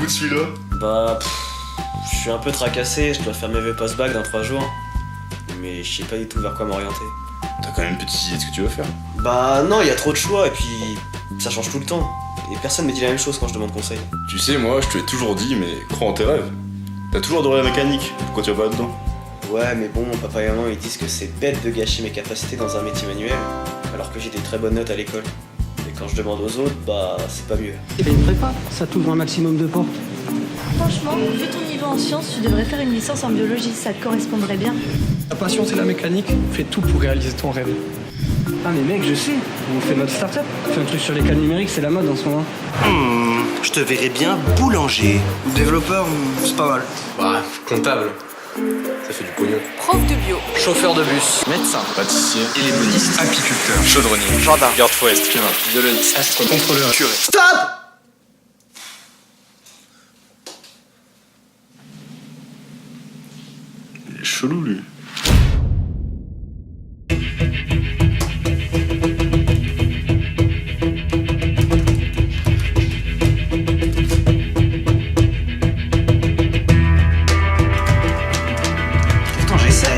de celui-là? Bah, je suis un peu tracassé, je dois faire mes vœux post-bac dans 3 jours. Mais je sais pas du tout vers quoi m'orienter. T'as quand même une petite idée de ce que tu veux faire? Bah non, il y a trop de choix et puis ça change tout le temps. Et personne me dit la même chose quand je demande conseil. Tu sais, moi, je te l'ai toujours dit, mais crois en tes rêves. T'as toujours adoré la mécanique, pourquoi tu vas pas là-dedans? Ouais, mais bon, mon papa et maman ils disent que c'est bête de gâcher mes capacités dans un métier manuel, alors que j'ai des très bonnes notes à l'école. Et quand je demande aux autres, bah c'est pas mieux. Et une prépa, ça t'ouvre un maximum de portes. Franchement, vu ton niveau en sciences, tu devrais faire une licence en biologie, ça te correspondrait bien. Ta passion c'est la mécanique, fais tout pour réaliser ton rêve. Ah mais mec, je sais, on fait notre start-up. Fais un truc sur les cas numériques, c'est la mode en ce moment. Je te verrais bien boulanger. Développeur, c'est pas mal. Bah, comptable. Ça fait du pognon. Prof de bio, Chauffeur de bus. Médecin. Pâtissier, Élémoniste. apiculteur, chaudronnier, Gendarme. garde forestier, violoniste, Astronaute. Contrôleur. curé. Stop! Il est chelou, lui. Pourtant j'essaye.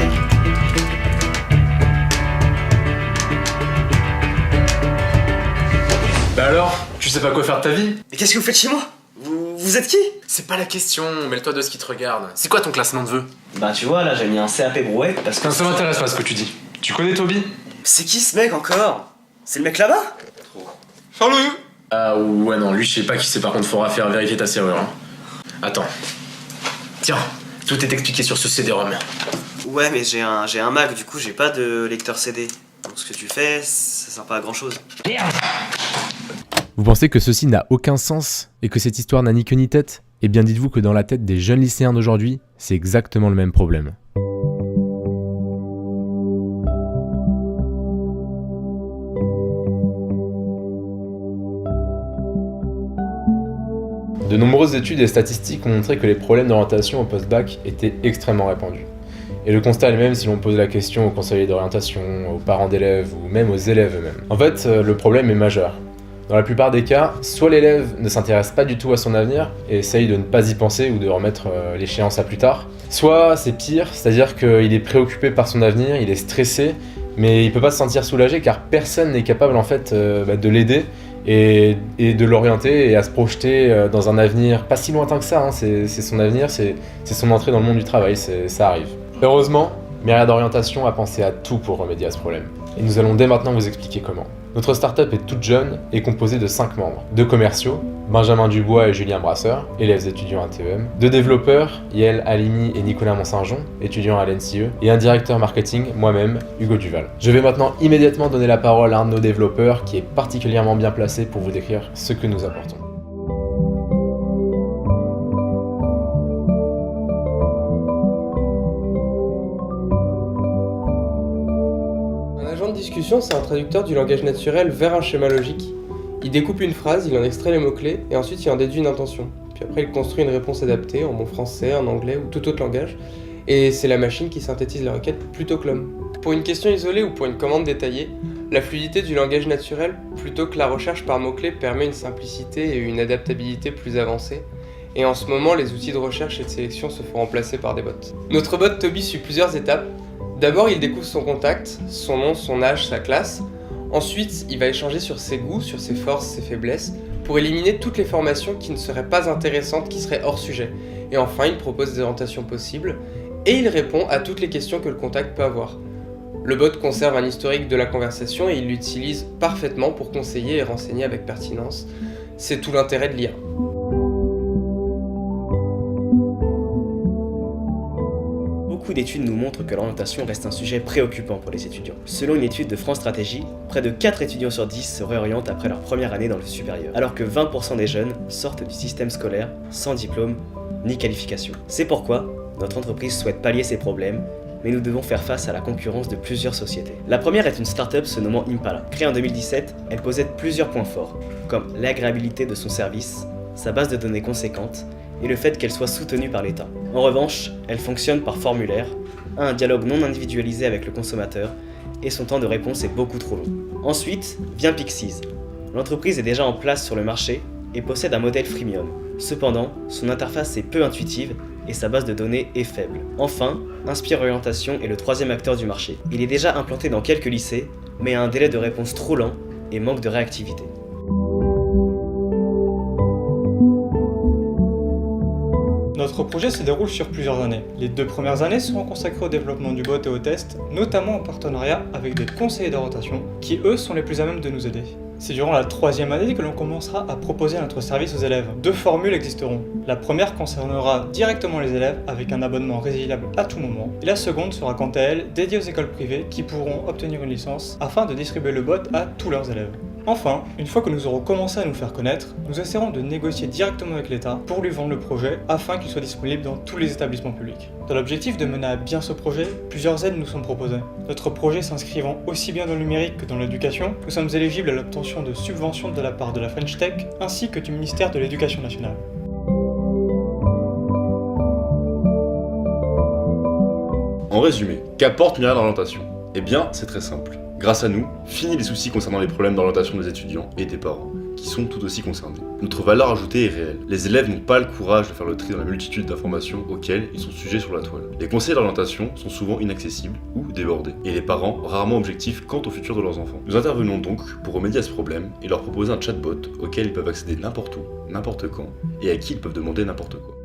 Bah alors, tu sais pas quoi faire de ta vie? Mais qu'est-ce que vous faites chez moi? Vous êtes qui? C'est pas la question, mêle-toi de ce qui te regarde. C'est quoi ton classement de vœux? Bah tu vois, là j'ai mis un CAP brouette parce que... Ça m'intéresse pas ce que tu dis. Tu connais Toby? C'est qui ce mec encore? C'est le mec là-bas? Salut! Ah ouais non, lui je sais pas qui c'est, par contre faudra faire vérifier ta serrure. Hein. Attends. Tiens, tout est expliqué sur ce CD-ROM. Ouais, mais j'ai un Mac, du coup j'ai pas de lecteur CD. Donc ce que tu fais, ça sert pas à grand chose. Vous pensez que ceci n'a aucun sens et que cette histoire n'a ni queue ni tête? Eh bien dites-vous que dans la tête des jeunes lycéens d'aujourd'hui, c'est exactement le même problème. De nombreuses études et statistiques ont montré que les problèmes d'orientation au post-bac étaient extrêmement répandus. Et le constat est le même si l'on pose la question aux conseillers d'orientation, aux parents d'élèves ou même aux élèves eux-mêmes. En fait, le problème est majeur. Dans la plupart des cas, soit l'élève ne s'intéresse pas du tout à son avenir et essaye de ne pas y penser ou de remettre l'échéance à plus tard, soit c'est pire, c'est-à-dire qu'il est préoccupé par son avenir, il est stressé, mais il peut pas se sentir soulagé car personne n'est capable en fait de l'aider et de l'orienter et à se projeter dans un avenir pas si lointain que ça, hein. C'est son avenir, c'est son entrée dans le monde du travail, ça arrive. Heureusement, Myriad Orientation a pensé à tout pour remédier à ce problème. Et nous allons dès maintenant vous expliquer comment. Notre startup est toute jeune et composée de 5 membres. 2 commerciaux, Benjamin Dubois et Julien Brasseur, élèves étudiants à TEM. 2 développeurs, Yael Halimi et Nicolas Monsaint-Jean, étudiants à l'NCE. Et un directeur marketing, moi-même, Hugo Duval. Je vais maintenant immédiatement donner la parole à un de nos développeurs qui est particulièrement bien placé pour vous décrire ce que nous apportons. Un agent de discussion, c'est un traducteur du langage naturel vers un schéma logique. Il découpe une phrase, il en extrait les mots-clés, et ensuite il en déduit une intention. Puis après, il construit une réponse adaptée en bon français, en anglais ou tout autre langage. Et c'est la machine qui synthétise la requête plutôt que l'homme. Pour une question isolée ou pour une commande détaillée, la fluidité du langage naturel, plutôt que la recherche par mots-clés, permet une simplicité et une adaptabilité plus avancées. Et en ce moment, les outils de recherche et de sélection se font remplacer par des bots. Notre bot Toby suit plusieurs étapes. D'abord, il découvre son contact, son nom, son âge, sa classe. Ensuite, il va échanger sur ses goûts, sur ses forces, ses faiblesses, pour éliminer toutes les formations qui ne seraient pas intéressantes, qui seraient hors sujet. Et enfin, il propose des orientations possibles, et il répond à toutes les questions que le contact peut avoir. Le bot conserve un historique de la conversation et il l'utilise parfaitement pour conseiller et renseigner avec pertinence. C'est tout l'intérêt de l'IA. Beaucoup d'études nous montrent que l'orientation reste un sujet préoccupant pour les étudiants. Selon une étude de France Stratégie, près de 4 étudiants sur 10 se réorientent après leur première année dans le supérieur, alors que 20% des jeunes sortent du système scolaire sans diplôme ni qualification. C'est pourquoi notre entreprise souhaite pallier ces problèmes, mais nous devons faire face à la concurrence de plusieurs sociétés. La première est une start-up se nommant Impala. Créée en 2017, elle possède plusieurs points forts, comme l'agréabilité de son service, sa base de données conséquente, et le fait qu'elle soit soutenue par l'État. En revanche, elle fonctionne par formulaire, a un dialogue non individualisé avec le consommateur, et son temps de réponse est beaucoup trop long. Ensuite, vient Pixies. L'entreprise est déjà en place sur le marché et possède un modèle freemium. Cependant, son interface est peu intuitive et sa base de données est faible. Enfin, Inspire Orientation est le troisième acteur du marché. Il est déjà implanté dans quelques lycées, mais a un délai de réponse trop lent et manque de réactivité. Notre projet se déroule sur plusieurs années. Les 2 premières années seront consacrées au développement du bot et aux tests, notamment en partenariat avec des conseillers d'orientation, qui eux sont les plus à même de nous aider. C'est durant la 3e année que l'on commencera à proposer notre service aux élèves. 2 formules existeront. La première concernera directement les élèves avec un abonnement résiliable à tout moment, et la seconde sera quant à elle dédiée aux écoles privées qui pourront obtenir une licence afin de distribuer le bot à tous leurs élèves. Enfin, une fois que nous aurons commencé à nous faire connaître, nous essaierons de négocier directement avec l'État pour lui vendre le projet afin qu'il soit disponible dans tous les établissements publics. Dans l'objectif de mener à bien ce projet, plusieurs aides nous sont proposées. Notre projet s'inscrivant aussi bien dans le numérique que dans l'éducation, nous sommes éligibles à l'obtention de subventions de la part de la French Tech ainsi que du ministère de l'Éducation nationale. En résumé, qu'apporte Myriad Orientation ? Eh bien, c'est très simple. Grâce à nous, fini les soucis concernant les problèmes d'orientation des étudiants et des parents, qui sont tout aussi concernés. Notre valeur ajoutée est réelle. Les élèves n'ont pas le courage de faire le tri dans la multitude d'informations auxquelles ils sont sujets sur la toile. Les conseillers d'orientation sont souvent inaccessibles ou débordés, et les parents rarement objectifs quant au futur de leurs enfants. Nous intervenons donc pour remédier à ce problème et leur proposer un chatbot auquel ils peuvent accéder n'importe où, n'importe quand, et à qui ils peuvent demander n'importe quoi.